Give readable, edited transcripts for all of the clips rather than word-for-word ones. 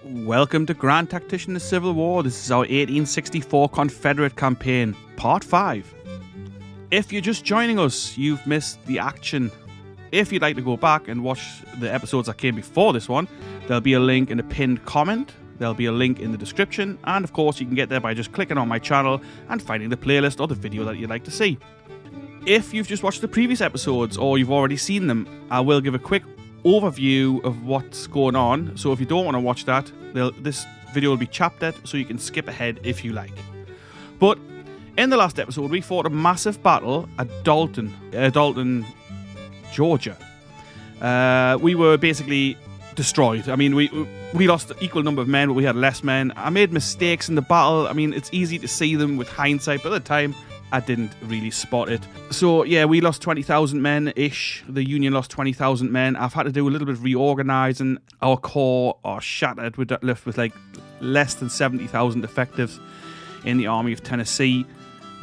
Welcome to Grand Tactician The Civil War. This is our 1864 Confederate Campaign, Part 5. If you're just joining us, you've missed the action. If you'd like to go back and watch the episodes that came before this one, there'll be a link in the pinned comment, there'll be a link in the description, and of course you can get there by just clicking on my channel and finding the playlist or the video that you'd like to see. If you've just watched the previous episodes or you've already seen them, I will give a quick overview of what's going on. So if you don't want to watch that, this video will be chaptered, so you can skip ahead if you like. But in the last episode, we fought a massive battle at Dalton, Georgia. We were basically destroyed. I mean, we lost an equal number of men, but we had less men. I made mistakes in the battle. I mean, it's easy to see them with hindsight, but at the time, I didn't really spot it. So yeah, we lost 20,000 men-ish. The Union lost 20,000 men. I've had to do a little bit of reorganising. Our corps are shattered. We're left with like less than 70,000 effectives in the Army of Tennessee.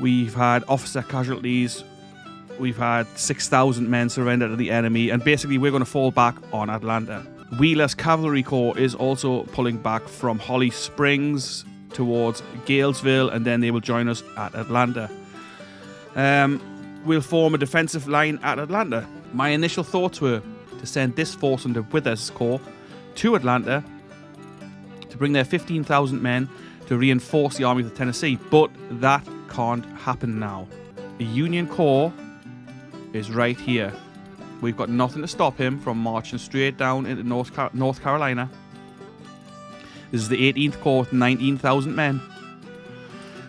We've had officer casualties. We've had 6,000 men surrender to the enemy. And basically, we're going to fall back on Atlanta. Wheeler's Cavalry Corps is also pulling back from Holly Springs towards Galesville, and then they will join us at Atlanta. We'll form a defensive line at Atlanta. My initial thoughts were to send this force under Withers' Corps to Atlanta to bring their 15,000 men to reinforce the Army of the Tennessee, but that can't happen now. The Union Corps is right here. We've got nothing to stop him from marching straight down into North Carolina. This is the 18th Corps with 19,000 men.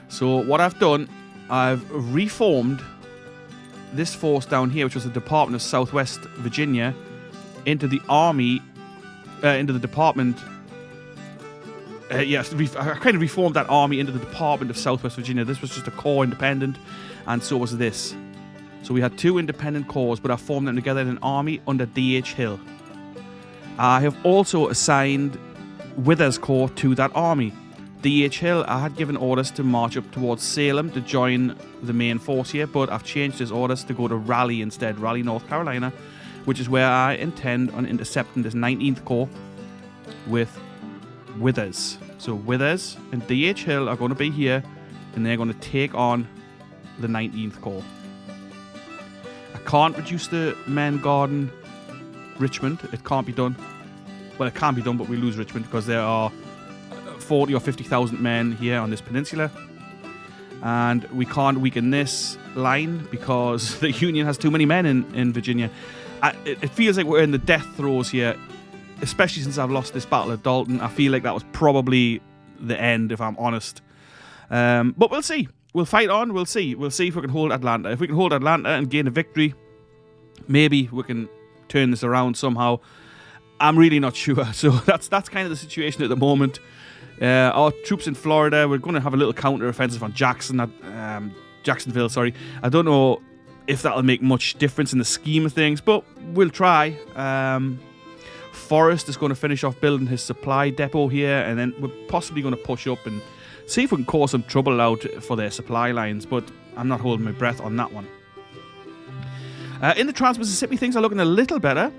So what I've done, I've reformed this force down here, which was the Department of Southwest Virginia, into the Army, into the Department. Yes, I kind of reformed that army into the Department of Southwest Virginia. This was just a corps independent, and so was this. So we had two independent corps, but I formed them together in an army under D.H. Hill. I have also assigned Withers' Corps to that army. D.H. Hill, I had given orders to march up towards Salem to join the main force here, but I've changed his orders to go to Raleigh instead, Raleigh, North Carolina, which is where I intend on intercepting this 19th Corps with Withers. So Withers and D.H. Hill are going to be here, and they're going to take on the 19th Corps. I can't reduce the men guarding Richmond. It can't be done. Well, it can be done, but we lose Richmond because there are 40 or 50,000 men here on this peninsula, and we can't weaken this line because the Union has too many men in Virginia. It feels like we're in the death throes here, especially since I've lost this battle at Dalton. I feel like that was probably the end, if I'm honest. But we'll see. We'll fight on. We'll see. We'll see if we can hold Atlanta. If we can hold Atlanta and gain a victory, maybe we can turn this around somehow. I'm really not sure. So that's kind of the situation at the moment. Our troops in Florida, we're going to have a little counter-offensive on Jacksonville. Sorry, I don't know if that'll make much difference in the scheme of things, but we'll try. Forrest is going to finish off building his supply depot here, and then we're possibly going to push up and see if we can cause some trouble out for their supply lines, but I'm not holding my breath on that one. In the Trans-Mississippi, things are looking a little better.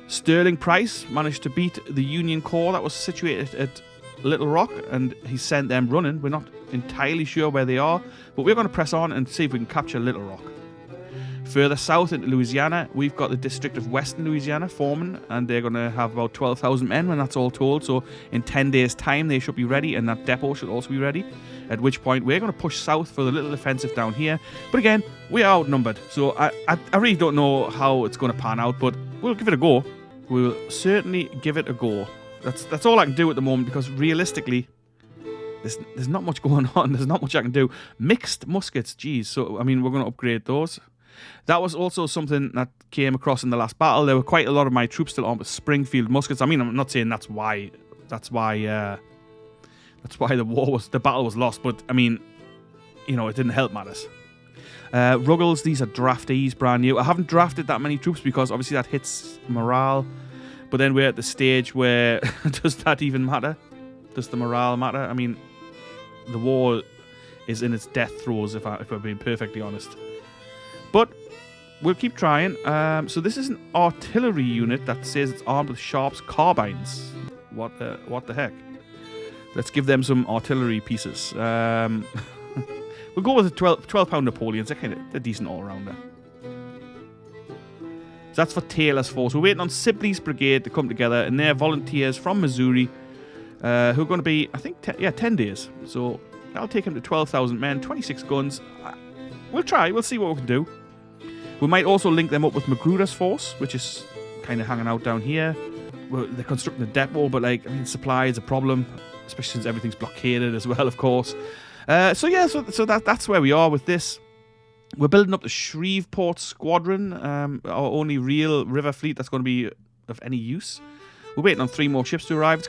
Sterling Price managed to beat the Union Corps that was situated at Little Rock, and he sent them running. We're not entirely sure where they are, but we're going to press on and see if we can capture Little Rock. Further south into Louisiana, we've got the District of Western Louisiana forming, and they're going to have about 12,000 men when that's all told. So in 10 days' time, they should be ready, and that depot should also be ready. At which point, we're going to push south for the little offensive down here. But again, we are outnumbered, so I really don't know how it's going to pan out, but we'll give it a go. We'll certainly give it a go. That's all I can do at the moment, because realistically, there's not much going on. There's not much I can do. Mixed muskets, geez. So, I mean, we're going to upgrade those. That was also something that came across in the last battle. There were quite a lot of my troops still armed with Springfield muskets. I mean, I'm not saying that's why the battle was lost, but I mean, you know, it didn't help matters. Ruggles, these are draftees, brand new. I haven't drafted that many troops because obviously that hits morale. But then we're at the stage where does that even matter? Does the morale matter? I mean, the war is in its death throes, if we're being perfectly honest. But we'll keep trying. So this is an artillery unit that says it's armed with Sharp's carbines. What the heck? Let's give them some artillery pieces. We'll go with the 12-pound Napoleons. They're decent all-rounder. So that's for Taylor's force. We're waiting on Sibley's brigade to come together, and they're volunteers from Missouri who are going to be, I think, 10 days. So that'll take them to 12,000 men, 26 guns. We'll try. We'll see what we can do. We might also link them up with Magruder's force, which is kind of hanging out down here. Well, they're constructing a depot, but supply is a problem, especially since everything's blockaded as well, of course. So that's where we are with this. We're building up the Shreveport Squadron, our only real river fleet that's going to be of any use. We're waiting on 3 more ships to arrive.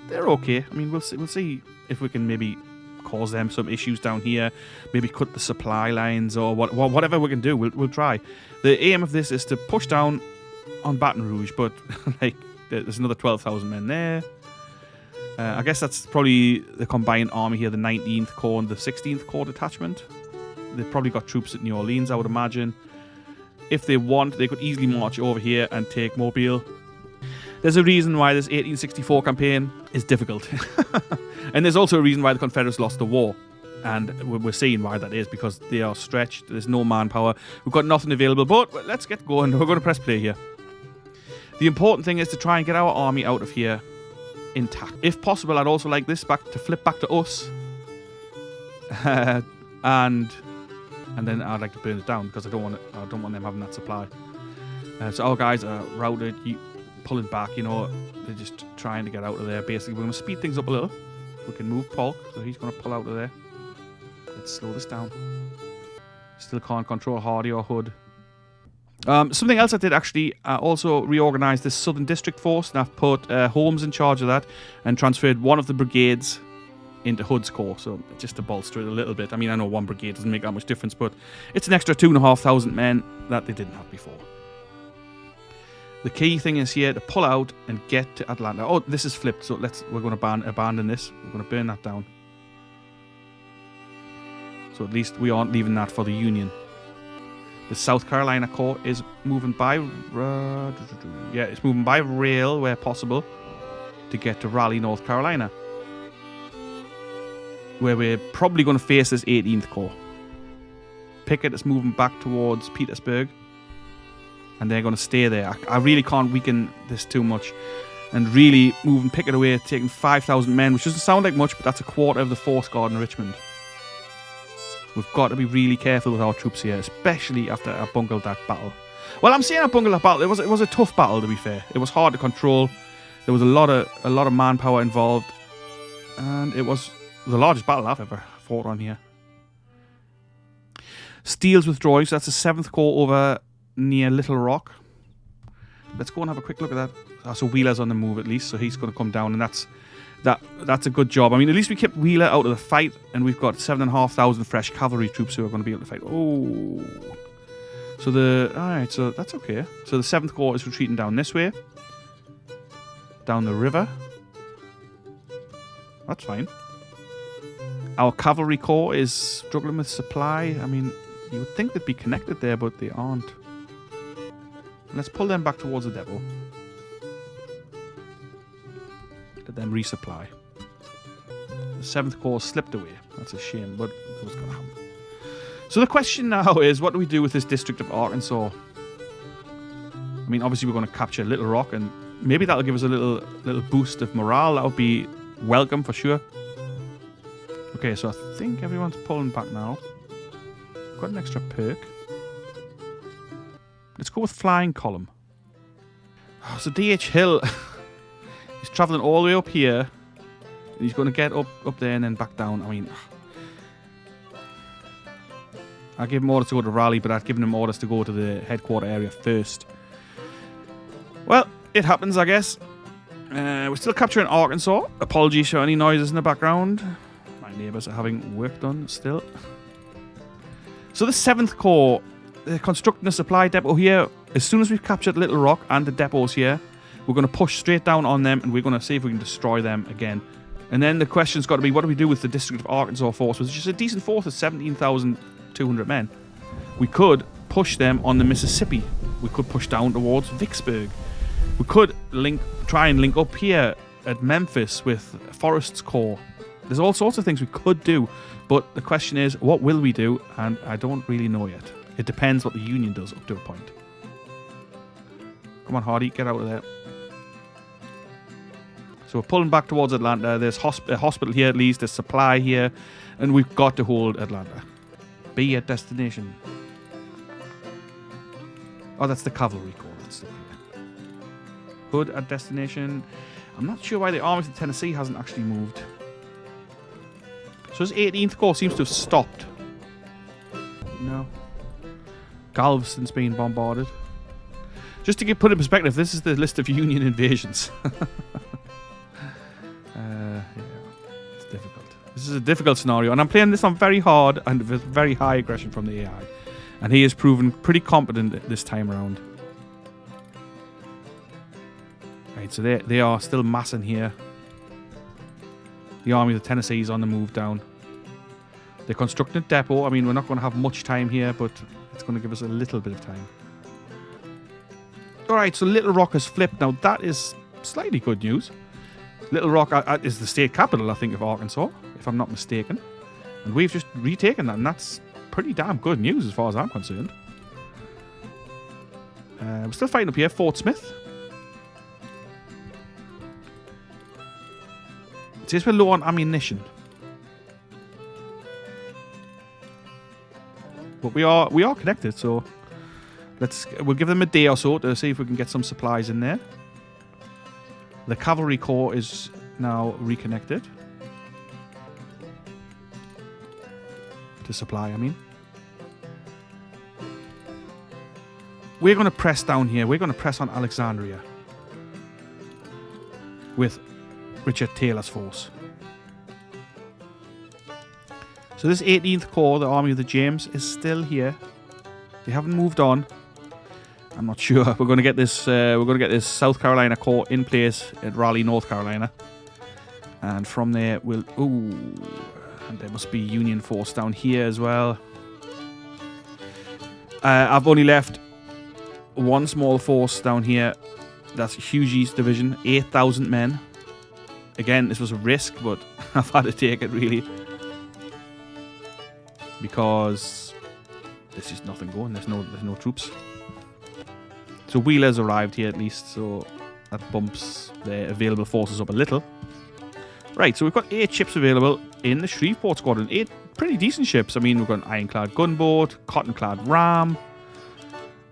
They're okay. I mean, we'll see if we can maybe cause them some issues down here, maybe cut the supply lines or whatever we can do. We'll try. The aim of this is to push down on Baton Rouge, but there's another 12,000 men there. I guess that's probably the combined army here, the 19th Corps and the 16th Corps detachment. They've probably got troops at New Orleans, I would imagine. If they want, they could easily march over here and take Mobile. There's a reason why this 1864 campaign is difficult. And there's also a reason why the Confederates lost the war. And we're seeing why that is, because they are stretched. There's no manpower. We've got nothing available. But let's get going. We're going to press play here. The important thing is to try and get our army out of here intact. If possible, I'd also like this to flip back to us. And then I'd like to burn it down, because I don't want them having that supply. So our guys are routed, pulling back, they're just trying to get out of there. Basically, we're going to speed things up a little. We can move Polk, so he's going to pull out of there. Let's slow this down. Still can't control Hardy or Hood. Something else I did actually, also reorganised this Southern District Force, and I've put Holmes in charge of that and transferred one of the brigades into Hood's Corps, so just to bolster it a little bit. I mean, I know one brigade doesn't make that much difference, but it's an extra 2,500 men that they didn't have before. The key thing is here to pull out and get to Atlanta. Oh, this is flipped, so we're going to abandon this. We're going to burn that down. So at least we aren't leaving that for the Union. The South Carolina Corps is moving by... it's moving by rail where possible to get to Raleigh, North Carolina, where we're probably going to face this 18th Corps. Pickett is moving back towards Petersburg, and they're going to stay there. I really can't weaken this too much. And really moving Pickett away, taking 5,000 men, which doesn't sound like much, but that's a quarter of the force guard in Richmond. We've got to be really careful with our troops here, especially after I bungled that battle. Well, I'm saying I bungled that battle. It was a tough battle, to be fair. It was hard to control. There was a lot of manpower involved, and it was the largest battle I've ever fought on here. Steele's withdrawing, so that's the 7th Corps over near Little Rock. Let's go and have a quick look at that. So Wheeler's on the move at least, so he's going to come down, and that's a good job. I mean, at least we kept Wheeler out of the fight, and we've got 7,500 fresh cavalry troops who are going to be able to fight. Oh, so alright, so that's okay. So the 7th Corps is retreating down this way, down the river. That's fine. Our cavalry corps is struggling with supply. I mean, you would think they'd be connected there, but they aren't. Let's pull them back towards the depot. Let them resupply. The 7th Corps slipped away. That's a shame, but it was going to happen. So the question now is, what do we do with this district of Arkansas? I mean, obviously we're going to capture Little Rock, and maybe that'll give us a little boost of morale. That would be welcome for sure. Okay, so I think everyone's pulling back now. Got an extra perk. Let's go with Flying Column. Oh, so D.H. Hill, he's travelling all the way up here. And he's going to get up there and then back down. I mean, I gave him orders to go to Raleigh, but I'd given him orders to go to the headquarter area first. Well, it happens, I guess. We're still capturing Arkansas. Apologies for any noises in the background. My neighbours are having work done still. So the 7th Corps, they're constructing a supply depot here. As soon as we've captured Little Rock and the depots here, we're going to push straight down on them, and we're going to see if we can destroy them again. And then the question's got to be, what do we do with the District of Arkansas force, which is a decent force of 17,200 men. We could push them on the Mississippi. We could push down towards Vicksburg. We could try and link up here at Memphis with Forrest's corps. There's all sorts of things we could do, but the question is, what will we do? And I don't really know yet. It depends what the Union does up to a point. Come on, Hardy, get out of there. So we're pulling back towards Atlanta. There's a hospital here at least. There's supply here. And we've got to hold Atlanta. Be at destination. Oh, that's the cavalry corps. That's the Hood at destination. I'm not sure why the armies of Tennessee hasn't actually moved. So this 18th Corps seems to have stopped. No. Galveston's being bombarded. Just to put it in perspective, this is the list of Union invasions. Yeah, it's difficult. This is a difficult scenario, and I'm playing this on very hard and with very high aggression from the AI. And he has proven pretty competent this time around. Right, so they are still massing here. The army of the Tennessee is on the move down. They're constructing a depot. I mean, we're not going to have much time here, but it's going to give us a little bit of time. Alright, so Little Rock has flipped. Now, that is slightly good news. Little Rock is the state capital, I think, of Arkansas, if I'm not mistaken. And we've just retaken that, and that's pretty damn good news as far as I'm concerned. We're still fighting up here, Fort Smith. It says we're low on ammunition. But we are connected, so we'll give them a day or so to see if we can get some supplies in there. The cavalry corps is now reconnected. To supply, I mean. We're going to press down here. We're going to press on Alexandria. With Richard Taylor's force. So this 18th Corps, the Army of the James, is still here. They haven't moved on. I'm not sure. We're going to get this. We're going to get this South Carolina Corps in place at Raleigh, North Carolina, and from there we'll. Ooh, and there must be Union force down here as well. I've only left one small force down here. That's Hughes's division, 8,000 men. Again, this was a risk, but I've had to take it really because there's just nothing going. There's no troops. So Wheeler's arrived here at least, so that bumps the available forces up a little. Right, so we've got 8 ships available in the Shreveport Squadron. 8 pretty decent ships. I mean, we've got an ironclad gunboat, cottonclad ram,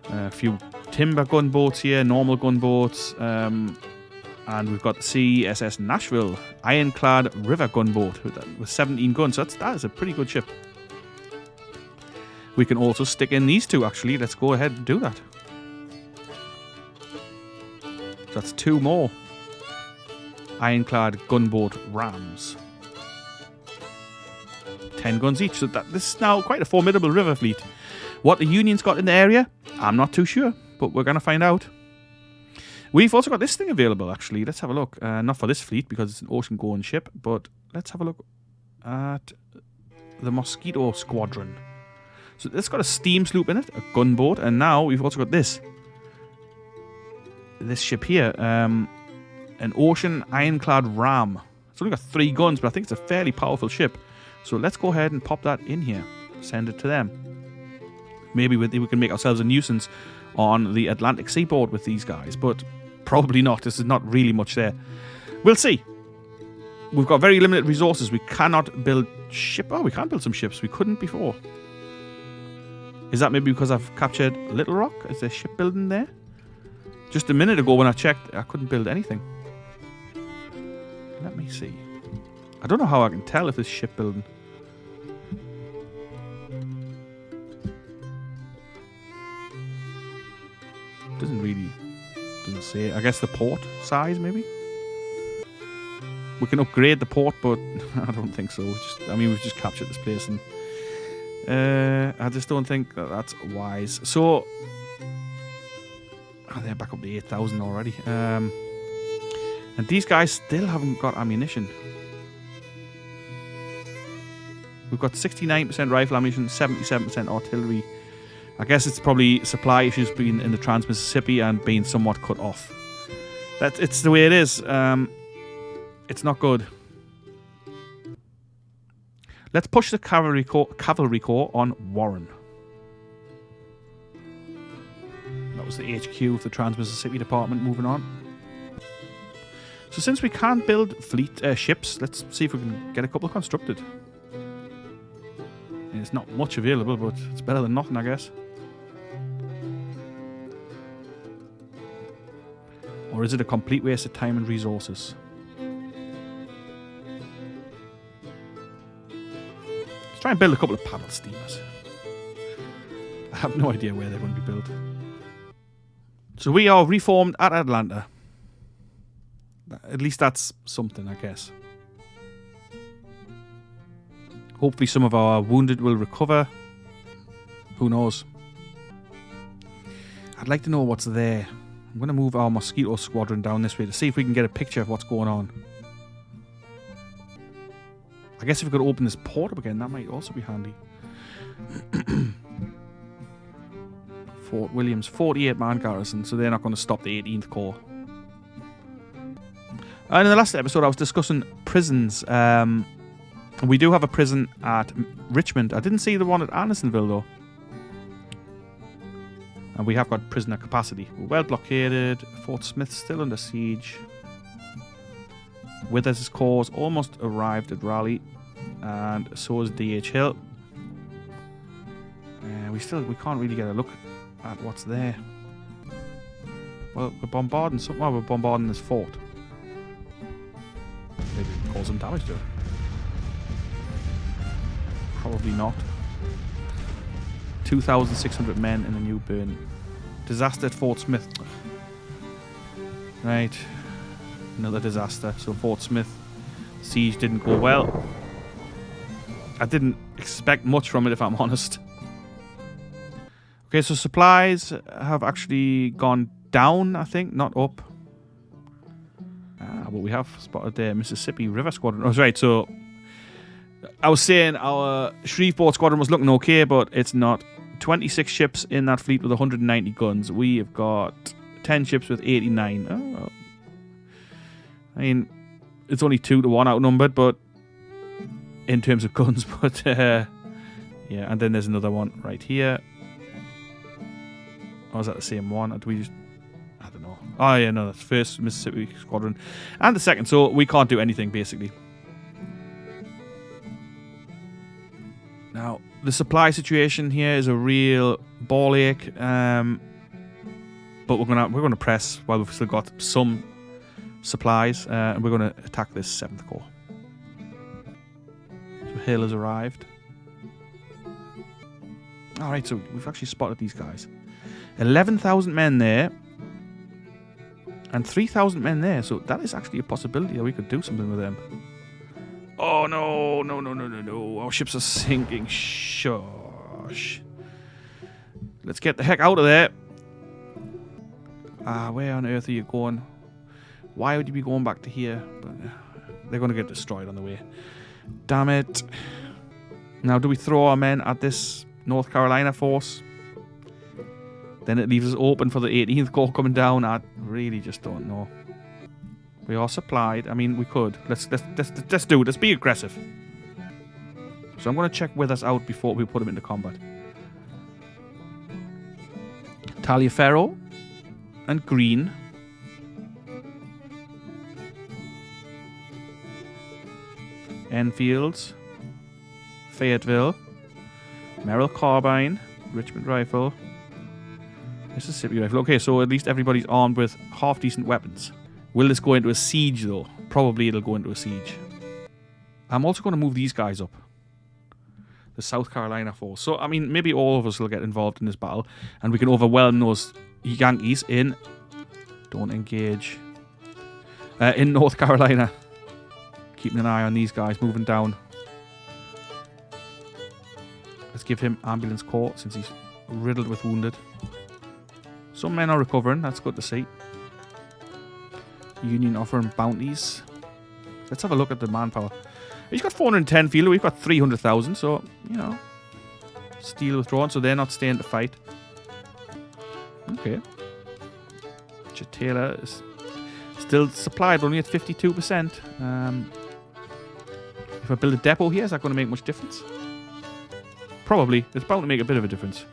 a few timber gunboats here, normal gunboats, and we've got the CSA Nashville, ironclad river gunboat with 17 guns. So that is a pretty good ship. We can also stick in these two, actually. Let's go ahead and do that. That's 2 more ironclad gunboat rams. 10 guns each. So this is now quite a formidable river fleet. What the Union's got in the area, I'm not too sure, but we're going to find out. We've also got this thing available, actually. Let's have a look. Not for this fleet, because it's an ocean-going ship, but let's have a look at the Mosquito Squadron. So it's got a steam sloop in it, a gunboat, and now we've also got this ship here, an ocean ironclad ram. It's only got 3 guns, but I think it's a fairly powerful ship. So let's go ahead and pop that in here. Send it to them. Maybe we can make ourselves a nuisance on the Atlantic seaboard with these guys, but probably not. This is not really much there. We'll see. We've got very limited resources. We cannot build ship. Oh, we can build some ships. We couldn't before. Is that maybe because I've captured Little Rock? Is there shipbuilding there? Just a minute ago when I checked, I couldn't build anything. Let me see. I don't know how I can tell if it's shipbuilding. Doesn't say. I guess the port size, maybe? We can upgrade the port, but I don't think so. We've just captured this place, and I just don't think that's wise. So, they're back up to 8,000 already. And these guys still haven't got ammunition. We've got 69% rifle ammunition, 77% artillery. I guess it's probably supply issues being in the Trans-Mississippi and being somewhat cut off. It's the way it is. It's not good. Let's push the cavalry corps on Warren. That was the HQ of the Trans-Mississippi Department. Moving on. So since we can't build fleet ships, let's see if we can get a couple constructed. And it's not much available, but it's better than nothing, I guess. Or is it a complete waste of time and resources? Let's try and build a couple of paddle steamers. I have no idea where they're going to be built. So we are reformed at Atlanta. At least that's something, I guess. Hopefully some of our wounded will recover. Who knows? I'd like to know what's there. I'm going to move our Mosquito Squadron down this way to see if we can get a picture of what's going on. I guess if we could open this port up again, that might also be handy. Fort Williams, 48-man garrison, so they're not going to stop the 18th Corps. And in the last episode, I was discussing prisons. We do have a prison at Richmond. I didn't see the one at Andersonville, though. And we have got prisoner capacity. We're well blockaded. Fort Smith still under siege. Withers' corps almost arrived at Raleigh. And so is D.H. Hill. We can't really get a look at what's there. Well, we're bombarding something. Well, we're bombarding this fort. Maybe we can cause some damage to it. Probably not. 2,600 men in the new Bern. Disaster at Fort Smith. Right. Another disaster. So Fort Smith. Siege didn't go well. I didn't expect much from it, if I'm honest. Okay, so supplies have actually gone down, I think, not up. But we have spotted the Mississippi River Squadron. Oh, right, so I was saying our Shreveport Squadron was looking okay, but it's not. 26 ships in that fleet with 190 guns. We have got 10 ships with 89. Oh, I mean, it's only 2 to 1 outnumbered, but in terms of guns, but yeah, and then there's another one right here. Or is that the same one? Or do we just... I don't know. Oh, yeah, no, that's first Mississippi Squadron. And the second, so we can't do anything, basically. Now, the supply situation here is a real ball ache. But we're gonna press while we've still got some supplies. And we're going to attack this 7th Corps. So Hill has arrived. Alright, so we've actually spotted these guys. 11,000 men there. And 3,000 men there. So that is actually a possibility that we could do something with them. Oh, no. No. Our ships are sinking. Shush. Let's get the heck out of there. Where on earth are you going? Why would you be going back to here? But they're going to get destroyed on the way. Damn it. Now, do we throw our men at this North Carolina force? Then it leaves us open for the 18th Corps coming down. I really just don't know. We are supplied. I mean, we could. Let's do it. Let's be aggressive. So I'm going to check Withers out before we put him into combat. Taliaferro and Green. Enfields. Fayetteville. Merrill Carbine. Richmond Rifle. Mississippi Rifle. Okay, so at least everybody's armed with half-decent weapons. Will this go into a siege, though? Probably it'll go into a siege. I'm also going to move these guys up. The South Carolina force. So, I mean, maybe all of us will get involved in this battle. And we can overwhelm those Yankees in... Don't engage. In North Carolina. Keeping an eye on these guys moving down. Let's give him ambulance corps since he's riddled with wounded. Some men are recovering. That's good to see. Union offering bounties. Let's have a look at the manpower. He's got 410 field. We've got 300,000. So, you know. Steel withdrawn. So they're not staying to fight. Okay. Taylor is... Still supplied, only at 52%. If I build a depot here, is that going to make much difference? Probably. It's bound to make a bit of a difference.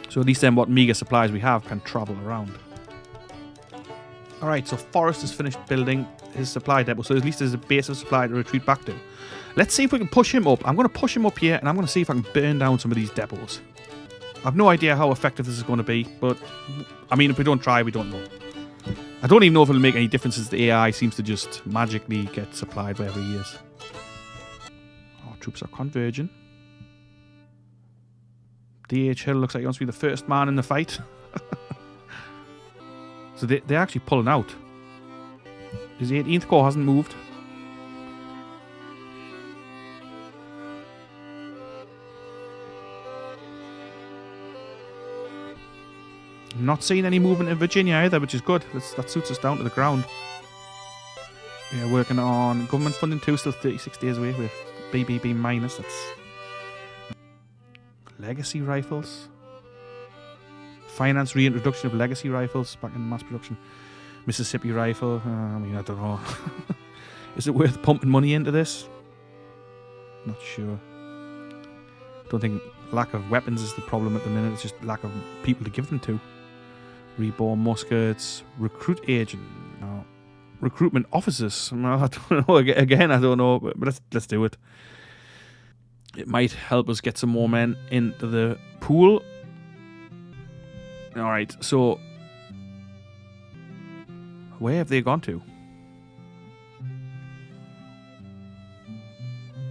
So at least then what meager supplies we have can travel around. Alright, so Forrest has finished building his supply depot, so at least there's a base of supply to retreat back to. Let's see if we can push him up. I'm going to push him up here, and I'm going to see if I can burn down some of these depots. I've no idea how effective this is going to be, but I mean, if we don't try, we don't know. I don't even know if it'll make any difference, as the AI seems to just magically get supplied wherever he is. Our troops are converging. D.H. Hill looks like he wants to be the first man in the fight. So they're actually pulling out. His 18th Corps hasn't moved. I'm not seeing any movement in Virginia either, which is good. That suits us down to the ground. Yeah, working on government funding too, still 36 days away with BBB minus. That's legacy rifles. Finance reintroduction of legacy rifles back in mass production. Mississippi rifle. I mean, I don't know. Is it worth pumping money into this? Not sure. Don't think lack of weapons is the problem at the minute. It's just lack of people to give them to. Reborn muskets. Recruit agent. No. Recruitment officers. No, I don't know. Again, I don't know. But let's do it. It might help us get some more men into the pool. Alright, so where have they gone to?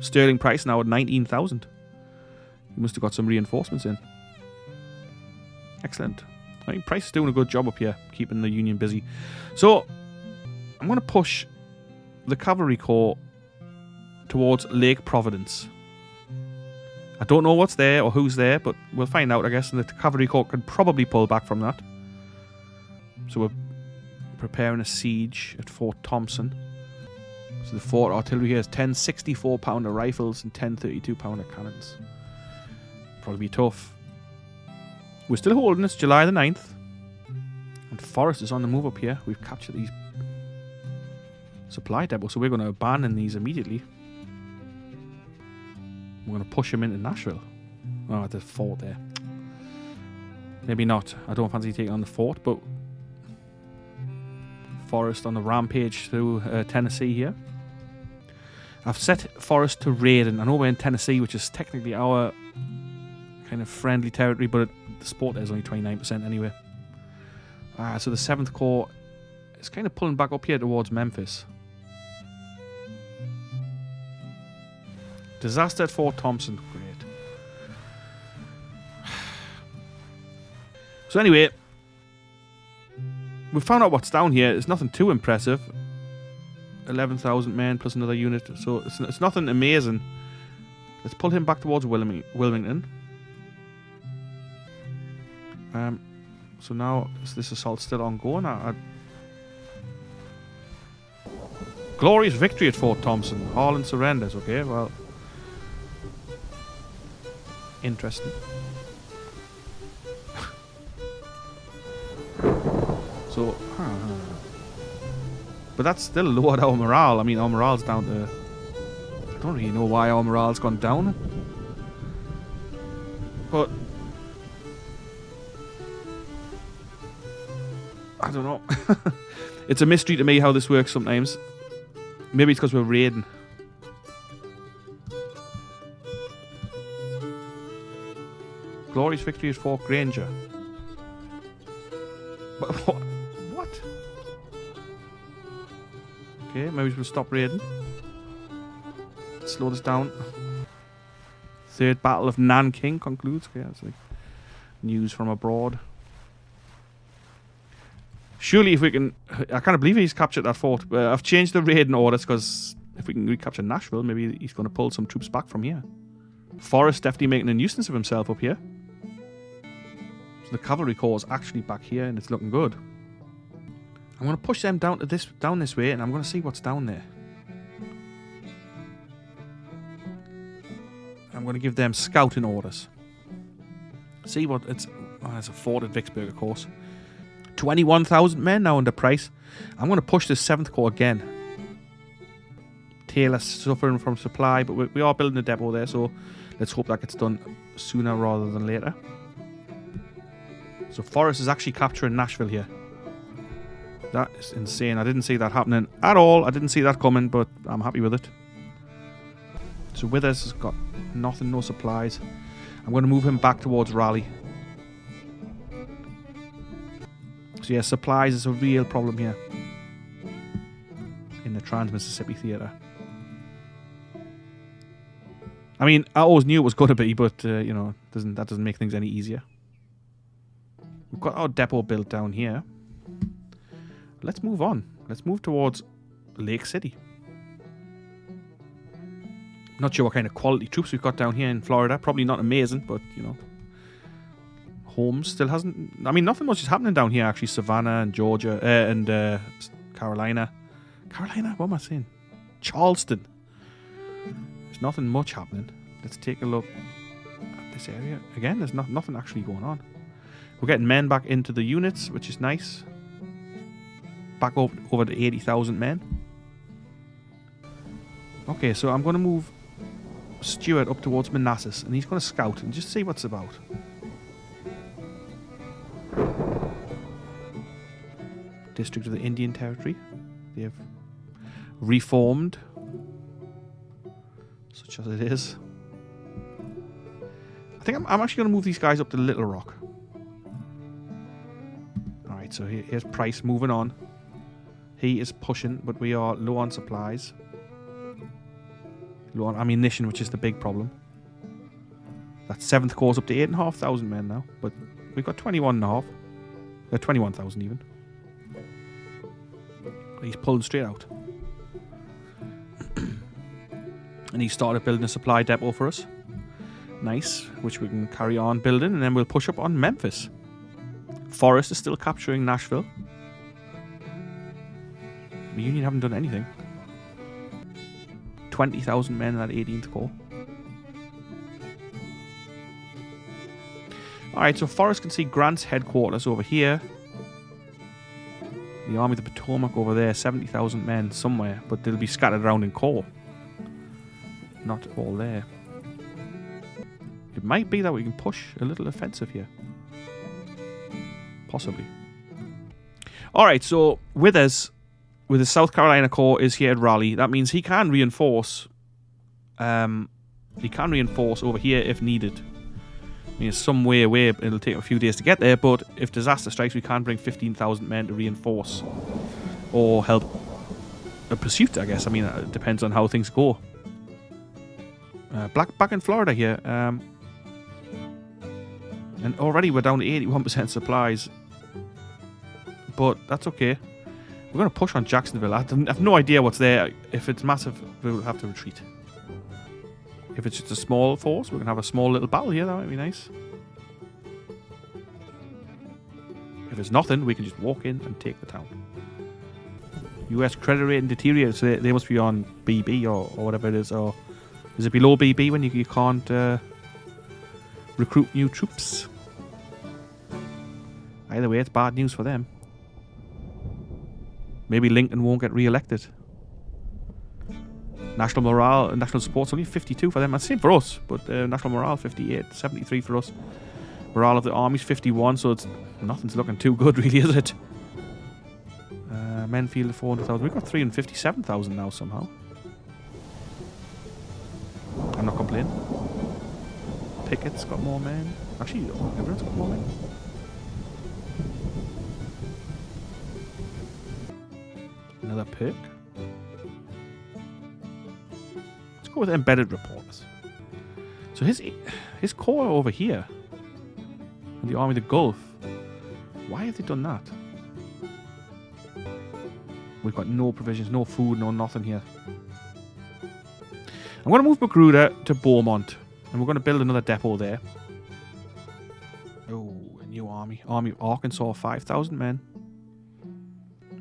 Sterling price now at 19,000. He must have got some reinforcements in. Excellent. I think Price is doing a good job up here, keeping the Union busy. So, I'm going to push the Cavalry Corps towards Lake Providence. I don't know what's there or who's there, but we'll find out, I guess, and the Cavalry Corps can probably pull back from that. So we're preparing a siege at Fort Thompson. So the fort artillery here has 10 64-pounder rifles and 10 32-pounder cannons. Probably be tough. We're still holding. It's July the 9th. And Forrest is on the move up here. We've captured these supply depots, so we're going to abandon these immediately. We're going to push him into Nashville. Oh, there's a fort there. Maybe not. I don't fancy taking on the fort, but Forrest on the rampage through Tennessee here. I've set Forrest to raiding. I know we're in Tennessee, which is technically our kind of friendly territory, but the sport there is only 29% anyway. So the 7th Corps is kind of pulling back up here towards Memphis. Disaster at Fort Thompson. Great. So anyway, we found out what's down here. It's nothing too impressive. 11,000 men plus another unit. So it's nothing amazing. Let's pull him back towards Wilmington. So now, is this assault still ongoing? Glorious victory at Fort Thompson. Harlan surrenders. Okay, well. Interesting. So, but that's still lowered our morale. I mean, our morale's down to... I don't really know why our morale's gone down. But... I don't know. It's a mystery to me how this works sometimes. Maybe it's because we're raiding. Glorious victory at Fort Granger. What? Okay, maybe we'll stop raiding. Slow this down. Third Battle of Nanking concludes. Okay, that's like news from abroad. Surely if we can... I can't believe he's captured that fort. I've changed the raiding orders because if we can recapture Nashville, maybe he's going to pull some troops back from here. Forrest definitely making a nuisance of himself up here. So the Cavalry Corps is actually back here and it's looking good. I'm going to push them down this way and I'm going to see what's down there. I'm going to give them scouting orders. See what it's... Oh, there's a fort at Vicksburg, of course. 21,000 men now under Price. I'm going to push this 7th Corps again. Taylor's suffering from supply, but we are building a depot there, so let's hope that gets done sooner rather than later. So Forrest is actually capturing Nashville here. That is insane. I didn't see that happening at all. I didn't see that coming, but I'm happy with it. So Withers has got nothing, no supplies. I'm going to move him back towards Raleigh. So yeah, supplies is a real problem here in the Trans-Mississippi Theatre. I mean, I always knew it was going to be, but you know, that doesn't make things any easier. We've got our depot built down here. Let's move on. Let's move towards Lake City. Not sure what kind of quality troops we've got down here in Florida. Probably not amazing, but you know. Holmes still hasn't... I mean, nothing much is happening down here, actually. Savannah and Georgia and Carolina. Carolina? What am I saying? Charleston. There's nothing much happening. Let's take a look at this area. Again, there's nothing actually going on. We're getting men back into the units, which is nice. Back up over to 80,000 men. Okay, so I'm going to move Stuart up towards Manassas, and he's going to scout and just see what's about. District of the Indian Territory. They have reformed, such as it is. I think I'm actually going to move these guys up to Little Rock. Alright, so here's Price moving on. He is pushing, but we are low on supplies. Low on ammunition, which is the big problem. That 7th Corps up to 8,500 men now, but we've got 21,500. 21,000 even. He's pulling straight out. And he started building a supply depot for us. Nice, which we can carry on building, and then we'll push up on Memphis. Forrest is still capturing Nashville. The Union haven't done anything. 20,000 men in that 18th Corps. Alright, so Forrest can see Grant's headquarters over here. The Army of the Potomac over there, 70,000 men somewhere, but they'll be scattered around in corps. Not all there. It might be that we can push a little offensive here. Possibly. Alright, so Withers, with his South Carolina Corps, is here at Raleigh. That means he can reinforce. He can reinforce over here if needed. I mean, it's some way away. It'll take a few days to get there, but if disaster strikes, we can bring 15,000 men to reinforce or help a pursuit, I guess. I mean, it depends on how things go. Back in Florida here. And already we're down to 81% supplies. But that's okay. We're going to push on Jacksonville. I have no idea what's there. If it's massive, we'll have to retreat. If it's just a small force, we can have a small little battle here. That might be nice. If it's nothing, we can just walk in and take the town. US credit rating deteriorated, so they must be on BB or whatever it is. Or is it below BB when you can't recruit new troops? Either way, it's bad news for them. Maybe Lincoln won't get re-elected. National morale and national support's only 52 for them. That's the same for us, but national morale 58, 73 for us. Morale of the army's 51, so nothing's looking too good, really, is it? Men fielded 400,000. We've got 357,000 now somehow. I'm not complaining. Pickett's got more men. Actually, everyone's got more men. Another perk. Let's go with embedded reporters. So his corps over here, and the Army of the Gulf. Why have they done that? We've got no provisions, no food, no nothing here. I'm going to move Magruder to Beaumont, and we're going to build another depot there. Oh, a new army. Army of Arkansas, 5,000 men.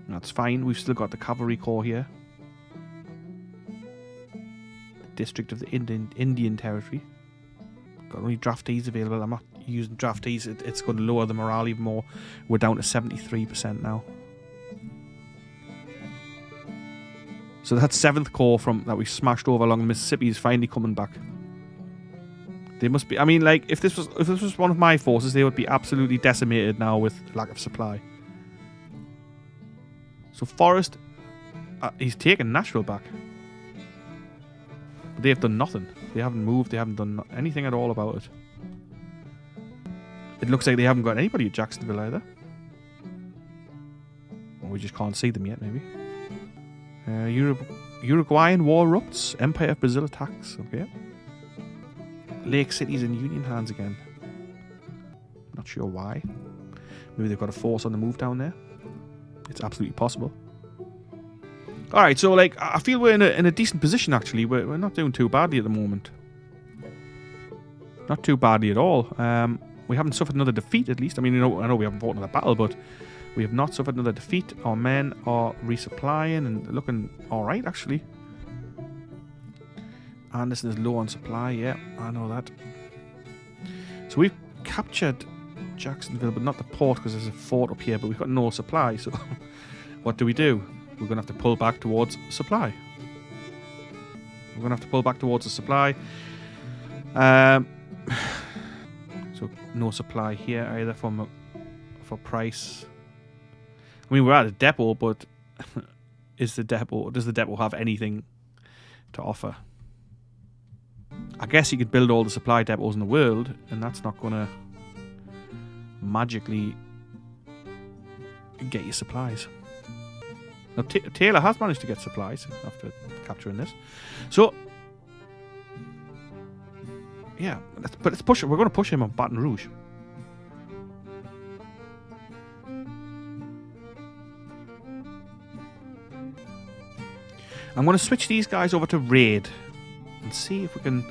That's fine. We've still got the Cavalry Corps here. District of the Indian Territory. Got only draftees available. I'm not using draftees, it's going to lower the morale even more. We're down to 73% now. So that 7th Corps that we smashed over along the Mississippi is finally coming back. They must be. I mean, like, if this was one of my forces, they would be absolutely decimated now with lack of supply. So Forrest, he's taken Nashville back. But they have done nothing. They haven't moved. They haven't done anything at all about it. It looks like they haven't got anybody at Jacksonville either. Or we just can't see them yet, maybe. Uruguayan war erupts. Empire of Brazil attacks. Okay. Lake City's in Union hands again. Not sure why. Maybe they've got a force on the move down there. It's absolutely possible. Alright, so like I feel we're in a decent position actually. We're not doing too badly at the moment. Not too badly at all. We haven't suffered another defeat at least. I mean, I know we haven't fought another battle, but we have not suffered another defeat. Our men are resupplying and looking alright actually. Anderson is low on supply, yeah, I know that. So we've captured Jacksonville, but not the port because there's a fort up here, but we've got no supply, so what do? We're going to have to pull back towards supply. We're going to have to pull back towards the supply. So no supply here either for price. I mean, we're at a depot, but does the depot have anything to offer? I guess you could build all the supply depots in the world, and that's not going to magically get you supplies. Now, Taylor has managed to get supplies after capturing this. So, yeah, let's push it. We're going to push him on Baton Rouge. I'm going to switch these guys over to raid and see if we can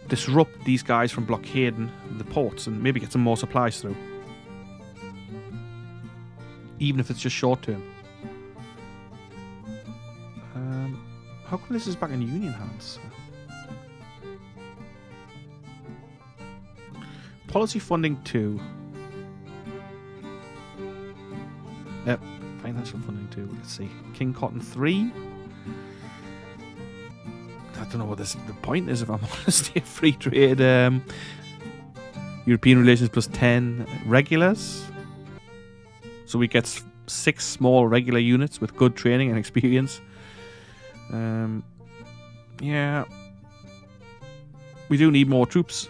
disrupt these guys from blockading the ports and maybe get some more supplies through. Even if it's just short term. How come this is back in Union hands? Policy funding 2. Yep, financial funding 2. Let's see. King Cotton 3. I don't know what the point is, if I'm honest. Free trade, European relations plus 10 regulars. So we get 6 small regular units with good training and experience. Yeah. We do need more troops.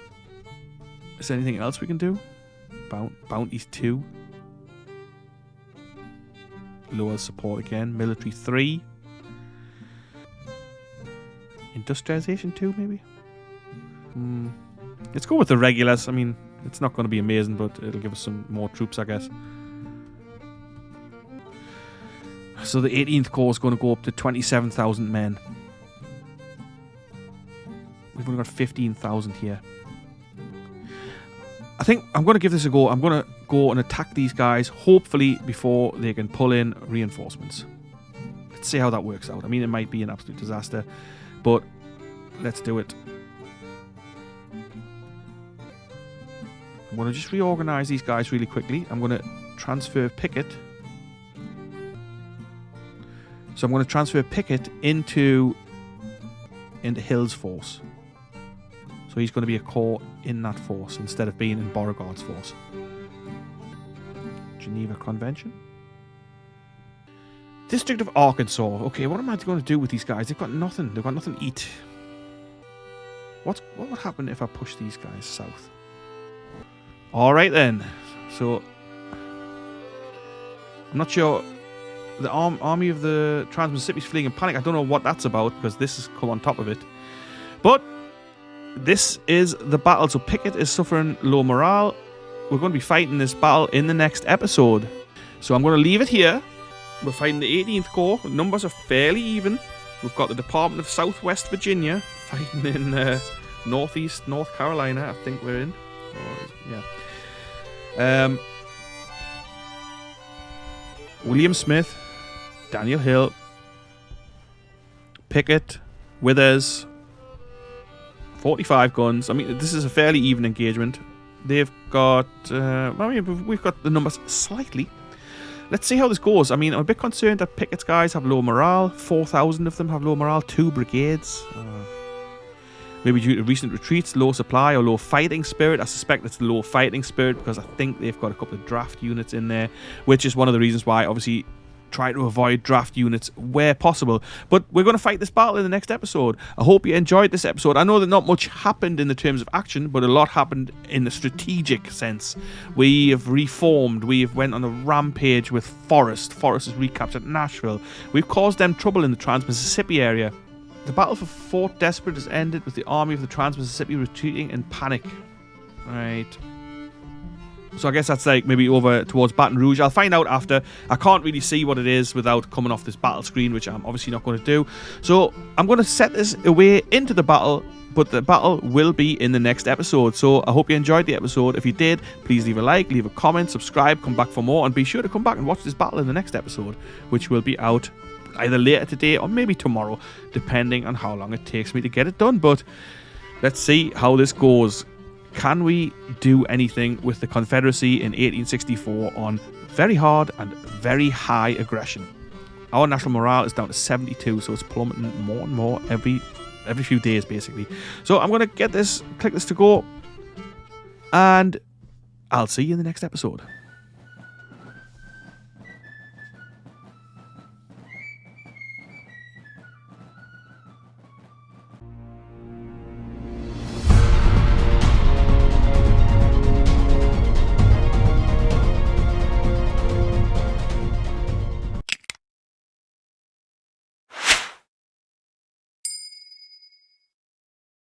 Is there anything else we can do? Bounties 2. Lower support again. Military 3. Industrialization 2, maybe? Let's go with the regulars. I mean, it's not going to be amazing, but it'll give us some more troops, I guess. So the 18th Corps is going to go up to 27,000 men. We've only got 15,000 here. I think I'm going to give this a go. I'm going to go and attack these guys, hopefully before they can pull in reinforcements. Let's see how that works out. I mean, it might be an absolute disaster, but let's do it. I'm going to just reorganize these guys really quickly. I'm going to transfer Pickett. So I'm going to transfer Pickett into Hill's force. So he's going to be a corps in that force instead of being in Beauregard's force. Geneva Convention. District of Arkansas. Okay, what am I going to do with these guys? They've got nothing. They've got nothing to eat. What would happen if I push these guys south? Alright then. So, I'm not sure. The army of the Trans-Mississippi is fleeing in panic. I don't know what that's about because this has come on top of it. But this is the battle. So Pickett is suffering low morale. We're going to be fighting this battle in the next episode. So I'm going to leave it here. We're fighting the 18th Corps. The numbers are fairly even. We've got the Department of Southwest Virginia fighting in Northeast North Carolina. I think we're in. Yeah. William Smith, Daniel Hill, Pickett, Withers, 45 guns. I mean, this is a fairly even engagement. They've got, we've got the numbers slightly. Let's see how this goes. I mean, I'm a bit concerned that Pickett's guys have low morale. 4,000 of them have low morale. 2 brigades. Maybe due to recent retreats, low supply or low fighting spirit. I suspect it's the low fighting spirit because I think they've got a couple of draft units in there, which is one of the reasons why, obviously, try to avoid draft units where possible. But we're going to fight this battle in the next episode. I hope you enjoyed this episode. I know that not much happened in the terms of action, but a lot happened in the strategic sense. We have reformed. We have went on a rampage with Forrest. Forrest has recaptured Nashville. We've caused them trouble in the Trans-Mississippi area. The battle for Fort Desperate has ended with the army of the Trans-Mississippi retreating in panic. Right. So I guess that's like maybe over towards Baton Rouge. I'll find out after. I can't really see what it is without coming off this battle screen, which I'm obviously not going to do. So I'm going to set this away into the battle, but the battle will be in the next episode. So I hope you enjoyed the episode. If you did, please leave a like, leave a comment, subscribe, come back for more, and be sure to come back and watch this battle in the next episode, which will be out either later today or maybe tomorrow, depending on how long it takes me to get it done. But let's see how this goes. Can we do anything with the Confederacy in 1864 on very hard and very high aggression? Our national morale is down to 72, so it's plummeting more and more every few days, basically. So I'm going to click this to go, and I'll see you in the next episode.